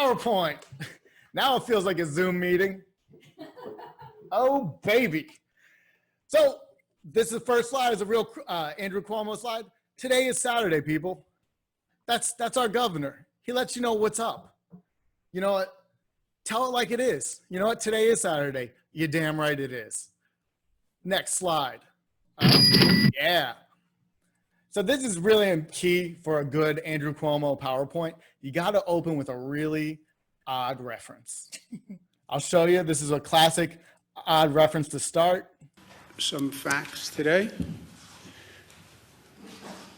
PowerPoint. Now it feels like a Zoom meeting. Oh, baby. So this is the first slide. Is a real Andrew Cuomo slide. Today is Saturday, people. That's our governor. He lets you know what's up. You know what? Tell it like it is. You know what? Today is Saturday. You're damn right it is. Next slide. Yeah. So this is really key for a good Andrew Cuomo PowerPoint. You got to open with a really odd reference. I'll show you. This is a classic odd reference to start. Some facts today.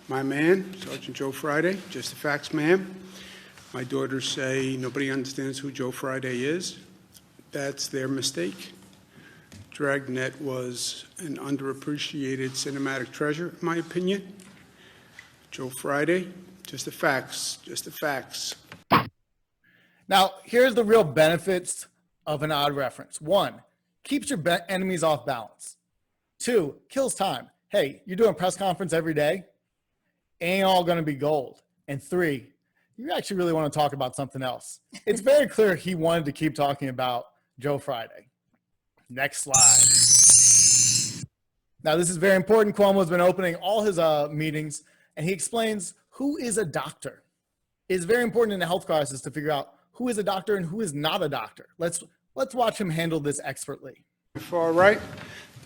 My man, Sergeant Joe Friday, just the facts, ma'am. My daughters say nobody understands who Joe Friday is. That's their mistake. Dragnet was an underappreciated cinematic treasure, in my opinion. Joe Friday, just the facts, just the facts. Now, here's the real benefits of an odd reference. 1, keeps your enemies off balance. 2, kills time. Hey, you're doing a press conference every day, ain't all gonna be gold. And 3, you actually really wanna talk about something else. It's very clear he wanted to keep talking about Joe Friday. Next slide. Now, this is very important. Cuomo's been opening all his meetings, and he explains who is a doctor. It's very important in the health crisis to figure out who is a doctor and who is not a doctor. Let's watch him handle this expertly. Far right,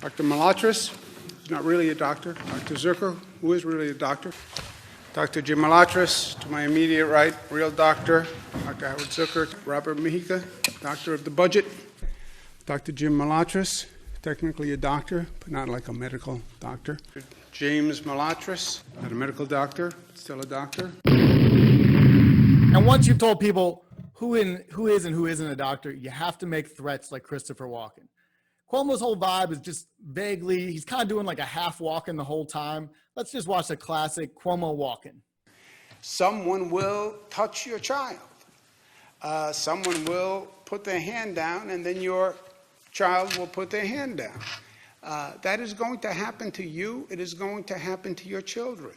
Dr. Malatras, who's not really a doctor. Dr. Zucker, who is really a doctor. Dr. Jim Malatras, to my immediate right, real doctor. Dr. Howard Zucker, Robert Mejica, doctor of the budget. Dr. Jim Malatras, technically a doctor, but not like a medical doctor. James Malatras, not a medical doctor, but still a doctor. And once you've told people who is and who isn't a doctor, you have to make threats like Christopher Walken. Cuomo's whole vibe is just vaguely, he's kind of doing like a half walking the whole time. Let's just watch the classic Cuomo Walken. Someone will touch your child. Someone will put their hand down, and then your child will put their hand down. That is going to happen to you. It is going to happen to your children.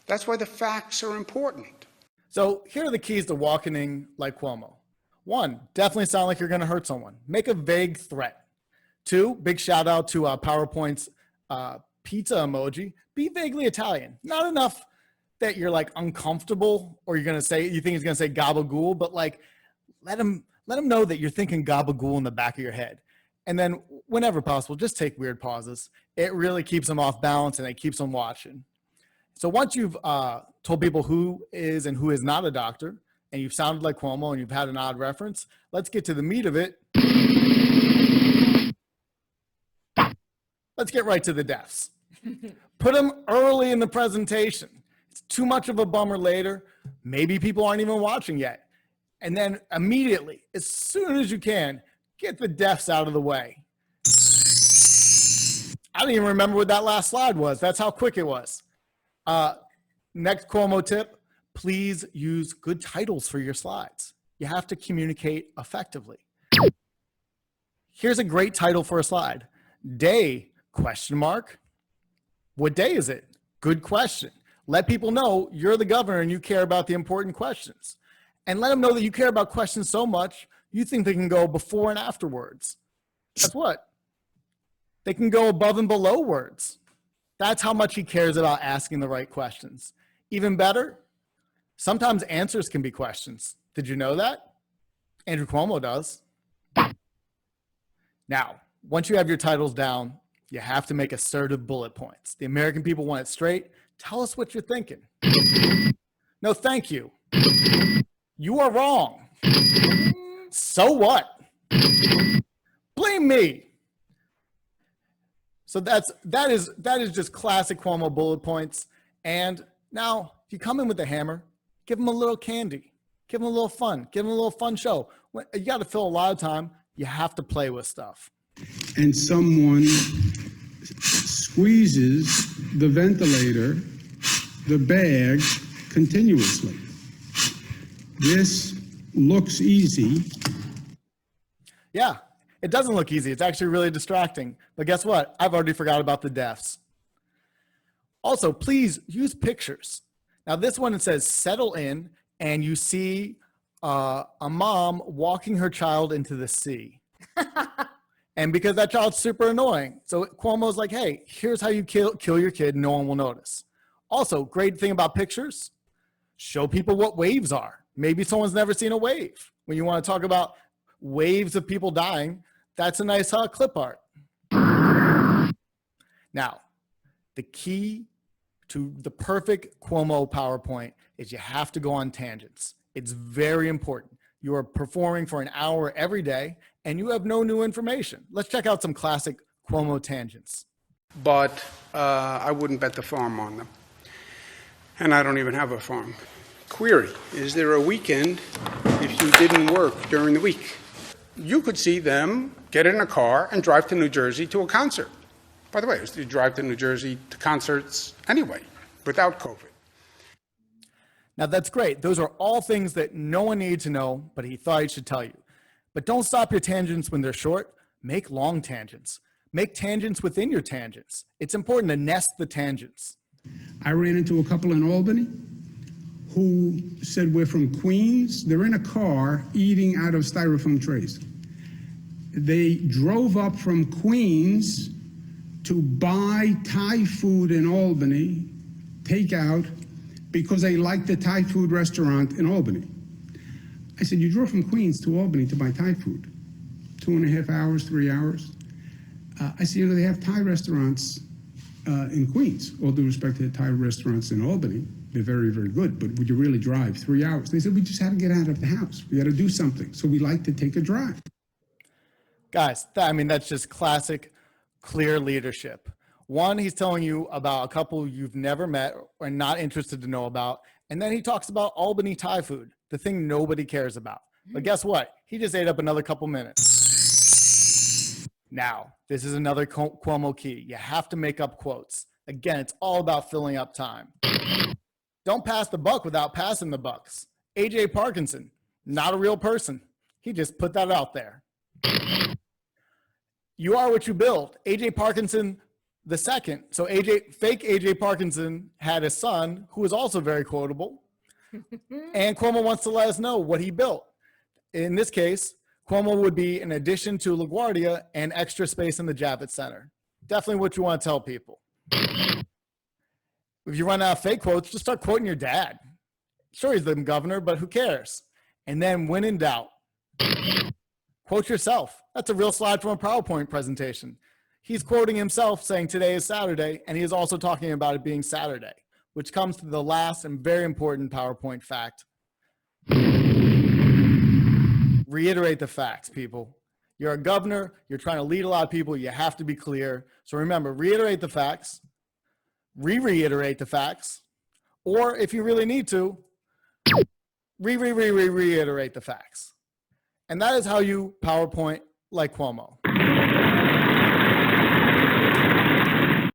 That's why the facts are important. So here are the keys to walking like Cuomo. 1, definitely sound like you're going to hurt someone. Make a vague threat. 2, big shout out to PowerPoint's pizza emoji. Be vaguely Italian. Not enough that you're like uncomfortable or you think he's going to say gabagool, but like let him know that you're thinking gabagool in the back of your head. And then whenever possible, just take weird pauses. It really keeps them off balance and it keeps them watching. So once you've told people who is and who is not a doctor, and you've sounded like Cuomo and you've had an odd reference, let's get to the meat of it. Let's get right to the deaths. Put them early in the presentation. It's too much of a bummer later. Maybe people aren't even watching yet. And then immediately, as soon as you can, get the deaths out of the way. I don't even remember what that last slide was. That's how quick it was. Next Cuomo tip, please use good titles for your slides. You have to communicate effectively. Here's a great title for a slide. Day, ? What day is it? Good question. Let people know you're the governor and you care about the important questions. And let them know that you care about questions so much, you think they can go before and afterwards. Guess what? They can go above and below words. That's how much he cares about asking the right questions. Even better, sometimes answers can be questions. Did you know that? Andrew Cuomo does. Now, once you have your titles down, you have to make assertive bullet points. The American people want it straight. Tell us what you're thinking. No, thank you. You are wrong. So what? Blame me. So that is just classic Cuomo bullet points. And now, if you come in with a hammer, give them a little candy. Give them a little fun. Give them a little fun show. You got to fill a lot of time. You have to play with stuff. And someone squeezes the ventilator, the bag, continuously. This looks easy. Yeah, it doesn't look easy. It's actually really distracting. But guess what? I've already forgot about the deaths. Also, please use pictures. Now, this one, it says settle in, and you see a mom walking her child into the sea. And because that child's super annoying. So Cuomo's like, hey, here's how you kill your kid. No one will notice. Also, great thing about pictures, show people what waves are. Maybe someone's never seen a wave. When you want to talk about waves of people dying, that's a nice clip art. Now, the key to the perfect Cuomo PowerPoint is you have to go on tangents. It's very important. You are performing for an hour every day and you have no new information. Let's check out some classic Cuomo tangents. But I wouldn't bet the farm on them. And I don't even have a farm. Query, is there a weekend if you didn't work during the week? You could see them get in a car and drive to New Jersey to a concert. By the way, you drive to New Jersey to concerts anyway, without COVID. Now that's great. Those are all things that no one needs to know, but he thought he should tell you. But don't stop your tangents when they're short. Make long tangents. Make tangents within your tangents. It's important to nest the tangents. I ran into a couple in Albany who said, we're from Queens. They're in a car eating out of styrofoam trays. They drove up from Queens to buy Thai food in Albany, takeout, because they liked the Thai food restaurant in Albany. I said, you drove from Queens to Albany to buy Thai food. 2.5 hours, 3 hours. I said, you know, they have Thai restaurants in Queens. All due respect to the Thai restaurants in Albany, they're very, very good, but would you really drive 3 hours? They said, we just had to get out of the house. We had to do something. So we like to take a drive. Guys, that's just classic, clear leadership. One, he's telling you about a couple you've never met or not interested to know about. And then he talks about Albany Thai food, the thing nobody cares about. But guess what? He just ate up another couple minutes. Now, this is another Cuomo key. You have to make up quotes. Again, it's all about filling up time. Don't pass the buck without passing the bucks. AJ Parkinson, not a real person. He just put that out there. You are what you build. AJ Parkinson the second. So fake AJ Parkinson had a son who was also very quotable. And Cuomo wants to let us know what he built. In this case, Cuomo would be an addition to LaGuardia and extra space in the Javits Center. Definitely what you want to tell people. If you run out of fake quotes, just start quoting your dad. Sure, he's the governor, but who cares? And then when in doubt, quote yourself. That's a real slide from a PowerPoint presentation. He's quoting himself saying today is Saturday, and he is also talking about it being Saturday, which comes to the last and very important PowerPoint fact. Reiterate the facts, people. You're a governor. You're trying to lead a lot of people. You have to be clear. So remember, reiterate the facts, reiterate the facts, or if you really need to, reiterate the facts. And that is how you PowerPoint like Cuomo.